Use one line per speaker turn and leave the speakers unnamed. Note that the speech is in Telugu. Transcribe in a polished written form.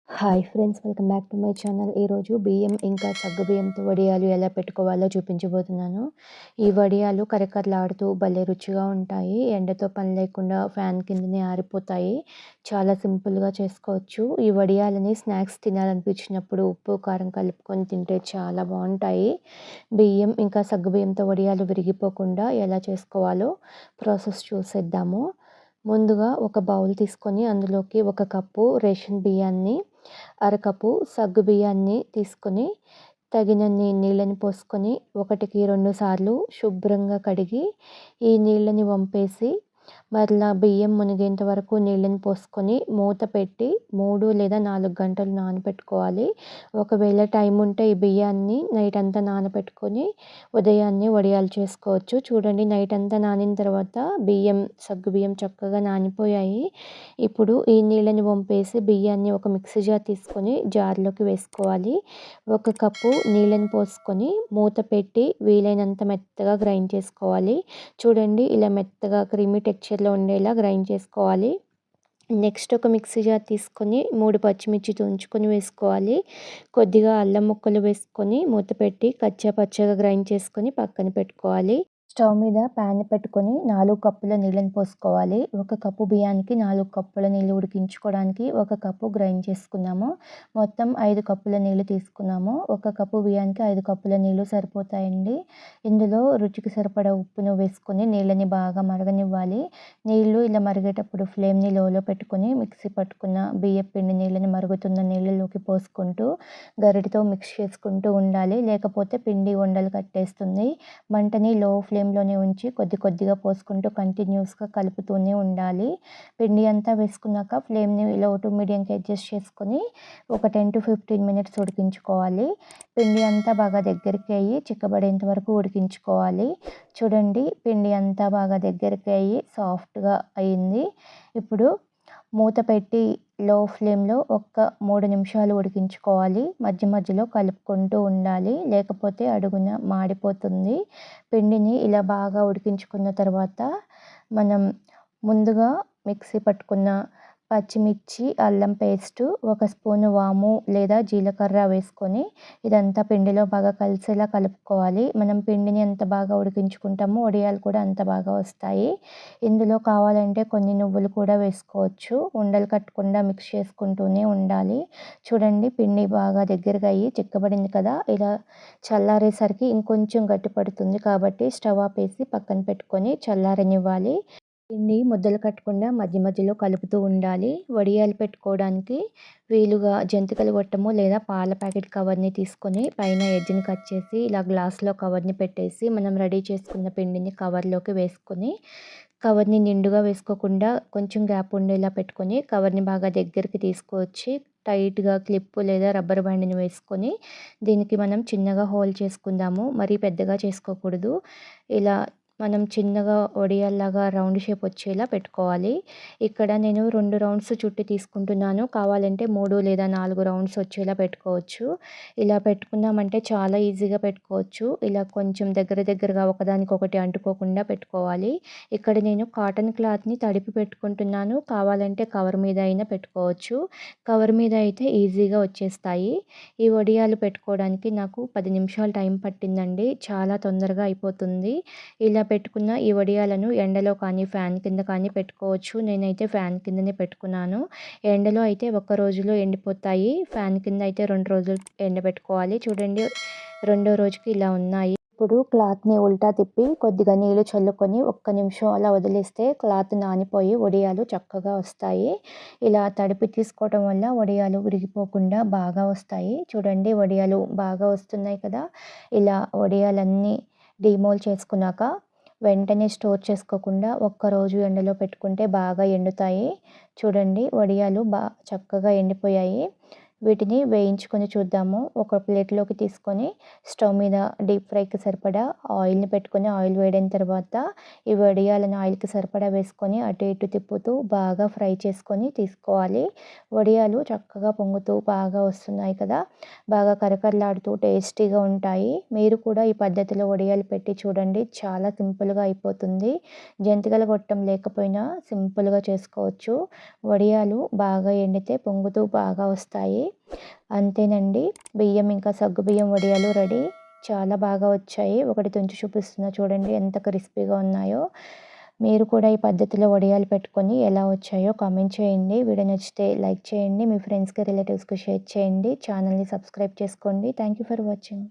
Hi friends, welcome back to my channel. ఈరోజు బియ్యం ఇంకా సగ్గుబియ్యంతో వడియాలు ఎలా పెట్టుకోవాలో చూపించబోతున్నాను. ఈ వడియాలు కరకరలాడుతూ భలే రుచిగా ఉంటాయి. ఎండతో పని లేకుండా ఫ్యాన్ కిందనే ఆరిపోతాయి. చాలా సింపుల్గా చేసుకోవచ్చు. ఈ వడియాలని స్నాక్స్ తినాలనిపించినప్పుడు ఉప్పు కారం కలుపుకొని తింటే చాలా బాగుంటాయి. బియ్యం ఇంకా సగ్గుబియ్యంతో వడియాలు విరిగిపోకుండా ఎలా చేసుకోవాలో ప్రాసెస్ చూసేద్దాము. ముందుగా ఒక బౌల్ తీసుకొని అందులోకి 1 కప్పు రేషన్ బియ్యాన్ని, అరకప్పు సగ్గుబియ్యాన్ని తీసుకొని తగినన్ని నీళ్ళని పోసుకొని 1కి 2 సార్లు శుభ్రంగా కడిగి ఈ నీళ్ళని వంపేసి మరలా బియ్యం మునిగేంత వరకు నీళ్ళని పోసుకొని మూత పెట్టి 3 లేదా 4 గంటలు నానబెట్టుకోవాలి. ఒకవేళ టైం ఉంటే ఈ బియ్యాన్ని నైట్ అంతా నానబెట్టుకొని ఉదయాన్నే వడియాలు చేసుకోవచ్చు. చూడండి, నైట్ అంతా నానిన తర్వాత సగ్గుబియ్యం చక్కగా నానిపోయాయి. ఇప్పుడు ఈ నీళ్ళని వంపేసి బియ్యాన్ని ఒక మిక్సీ జార్ తీసుకొని జార్లోకి వేసుకోవాలి. 1 కప్పు నీళ్ళని పోసుకొని మూత పెట్టి వీలైనంత మెత్తగా గ్రైండ్ చేసుకోవాలి. చూడండి, ఇలా మెత్తగా క్రీమీ టెక్స్చర్లో ఉండేలా గ్రైండ్ చేసుకోవాలి. నెక్స్ట్ ఒక మిక్సీ జార్ తీసుకొని 3 పచ్చిమిర్చి తుంచుకొని వేసుకోవాలి. కొద్దిగా అల్లం ముక్కలు వేసుకొని మూత పెట్టి కచ్చా పచ్చగా గ్రైండ్ చేసుకొని పక్కన పెట్టుకోవాలి. స్టవ్ మీద ప్యాన్ పెట్టుకొని 4 కప్పుల నీళ్ళని పోసుకోవాలి. 1 కప్పు బియ్యానికి 4 కప్పుల నీళ్ళు ఉడికించుకోవడానికి 1 కప్పు గ్రైండ్ చేసుకున్నాము. మొత్తం 5 కప్పుల నీళ్ళు తీసుకున్నాము. 1 కప్పు బియ్యానికి 5 కప్పుల నీళ్ళు సరిపోతాయండి. ఇందులో రుచికి సరిపడా ఉప్పును వేసుకొని నీళ్ళని బాగా మరగనివ్వాలి. నీళ్ళు ఇలా మరిగేటప్పుడు ఫ్లేమ్ని లోలో పెట్టుకొని మిక్సీ పట్టుకున్న బియ్యం పిండి నీళ్ళని మరుగుతున్న నీళ్ళలోకి పోసుకుంటూ గరిటెతో మిక్స్ చేసుకుంటూ ఉండాలి. లేకపోతే పిండి ఉండలు కట్టేస్తుంది. మంటని లో ఫ్లేమ్లోనే ఉంచి కొద్దిగా పోసుకుంటూ కంటిన్యూస్గా కలుపుతూనే ఉండాలి. పిండి అంతా వేసుకున్నాక ఫ్లేమ్ని లో టు మీడియంకి అడ్జస్ట్ చేసుకొని ఒక 10 to 15 మినిట్స్ ఉడికించుకోవాలి. పిండి అంతా బాగా దగ్గరికి అయ్యి చిక్కబడేంత వరకు ఉడికించుకోవాలి. చూడండి, పిండి అంతా బాగా దగ్గరికి అయ్యి సాఫ్ట్గా అయింది. ఇప్పుడు మూత పెట్టి లో ఫ్లేమ్లో 3 నిమిషాలు ఉడికించుకోవాలి. మధ్యలో కలుపుకుంటూ ఉండాలి, లేకపోతే అడుగున మాడిపోతుంది. పిండిని ఇలా బాగా ఉడికించుకున్న తర్వాత మనం ముందుగా మిక్సీ పట్టుకున్న పచ్చిమిర్చి, అల్లం పేస్టు, 1 స్పూను వాము లేదా జీలకర్ర వేసుకొని ఇదంతా పిండిలో బాగా కలిసేలా కలుపుకోవాలి. మనం పిండిని ఎంత బాగా ఉడికించుకుంటామో వడియాలు కూడా అంత బాగా వస్తాయి. ఇందులో కావాలంటే కొన్ని నువ్వులు కూడా వేసుకోవచ్చు. ఉండలు కట్టకుండా మిక్స్ చేసుకుంటూనే ఉండాలి. చూడండి, పిండి బాగా దగ్గరగా అయ్యి చిక్కబడింది కదా. ఇలా చల్లారేసరికి ఇంకొంచెం గట్టి పడుతుంది కాబట్టి స్టవ్ ఆపేసి పక్కన పెట్టుకొని చల్లారనివ్వాలి. పిండి ముద్దలు కట్టకుండా మధ్యలో కలుపుతూ ఉండాలి. వడియాలు పెట్టుకోవడానికి వీలుగా జంతికల గొట్టము లేదా పాల ప్యాకెట్ కవర్ని తీసుకొని పైన ఎడ్జ్ని కట్ చేసి ఇలా గ్లాస్లో కవర్ని పెట్టేసి మనం రెడీ చేసుకున్న పిండిని కవర్లోకి వేసుకొని కవర్ని నిండుగా వేసుకోకుండా కొంచెం గ్యాప్ ఉండేలా పెట్టుకొని కవర్ని బాగా దగ్గరికి తీసుకువచ్చి టైట్గా క్లిప్ లేదా రబ్బర్ బ్యాండ్ని వేసుకొని దీనికి మనం చిన్నగా హోల్ చేసుకుందాము. మరీ పెద్దగా చేసుకోకూడదు. ఇలా మనం చిన్నగా వడియాల్లాగా రౌండ్ షేప్ వచ్చేలా పెట్టుకోవాలి. ఇక్కడ నేను 2 రౌండ్స్ చుట్టి తీసుకుంటున్నాను. కావాలంటే 3 లేదా 4 రౌండ్స్ వచ్చేలా పెట్టుకోవచ్చు. ఇలా పెట్టుకున్నామంటే చాలా ఈజీగా పెట్టుకోవచ్చు. ఇలా కొంచెం దగ్గరగా ఒకదానికొకటి అంటుకోకుండా పెట్టుకోవాలి. ఇక్కడ నేను కాటన్ క్లాత్ని తడిపి పెట్టుకుంటున్నాను. కావాలంటే కవర్ మీద అయినా పెట్టుకోవచ్చు. కవర్ మీద అయితే ఈజీగా వచ్చేస్తాయి. ఈ వడియాలు పెట్టుకోవడానికి నాకు 10 నిమిషాలు టైం పట్టిందండి. చాలా తొందరగా అయిపోతుంది. ఇలా పెట్టుకున్న ఈ వడియాలను ఎండలో కానీ ఫ్యాన్ కింద కానీ పెట్టుకోవచ్చు. నేనైతే ఫ్యాన్ కిందనే పెట్టుకున్నాను. ఎండలో అయితే 1 రోజులో ఎండిపోతాయి. ఫ్యాన్ కింద అయితే 2 రోజులు ఎండబెట్టుకోవాలి. చూడండి, రెండో రోజుకి ఇలా ఉన్నాయి. ఇప్పుడు క్లాత్ని ఉల్టా తిప్పి కొద్దిగా నీళ్ళు చల్లుకొని 1 నిమిషం అలా వదిలేస్తే క్లాత్ నానిపోయి వడియాలు చక్కగా వస్తాయి. ఇలా తడిపి తీసుకోవడం వల్ల వడియాలు విరిగిపోకుండా బాగా వస్తాయి. చూడండి, వడియాలు బాగా వస్తున్నాయి కదా. ఇలా వడియాలన్నీ డీమోల్ చేసుకున్నాక వెంటనే స్టోర్ చేసుకోకుండా ఒక్కరోజు ఎండలో పెట్టుకుంటే బాగా ఎండుతాయి. చూడండి, వడియాలు చక్కగా ఎండిపోయాయి. వీటిని వేయించుకొని చూద్దాము. ఒక ప్లేట్‌లోకి తీసుకొని స్టవ్ మీద డీప్ ఫ్రైకి సరిపడా ఆయిల్‌ని పెట్టుకొని ఆయిల్ వేడైన తర్వాత ఈ వడియాలను ఆయిల్‌కి సరిపడా వేసుకొని అటు ఇటు తిప్పుతూ బాగా ఫ్రై చేసుకొని తీసుకోవాలి. వడియాలు చక్కగా పొంగుతూ బాగా వస్తున్నాయి కదా! బాగా కరకరలాడుతూ టేస్టీగా ఉంటాయి. మీరు కూడా ఈ పద్ధతిలో వడియాలు పెట్టి చూడండి. చాలా సింపుల్‌గా అయిపోతుంది. జంతికల గొట్టం లేకపోయినా సింపుల్‌గా చేసుకోవచ్చు. వడియాలు బాగా ఎండితే పొంగుతూ బాగా వస్తాయి. అంతేనండి. బియ్యం ఇంకా సగ్గుబియ్యం వడియాలు రెడీ. చాలా బాగా వచ్చాయి. ఒకటి తుంచి చూపిస్తున్నా చూడండి ఎంత క్రిస్పీగా ఉన్నాయో. మీరు కూడా ఈ పద్ధతిలో వడియాలు పెట్టుకొని ఎలా వచ్చాయో కామెంట్ చేయండి. వీడియో నచ్చితే లైక్ చేయండి. మీ ఫ్రెండ్స్‌కి, రిలేటివ్స్‌కి షేర్ చేయండి. ఛానల్‌ని సబ్స్క్రైబ్ చేసుకోండి. Thank you for watching.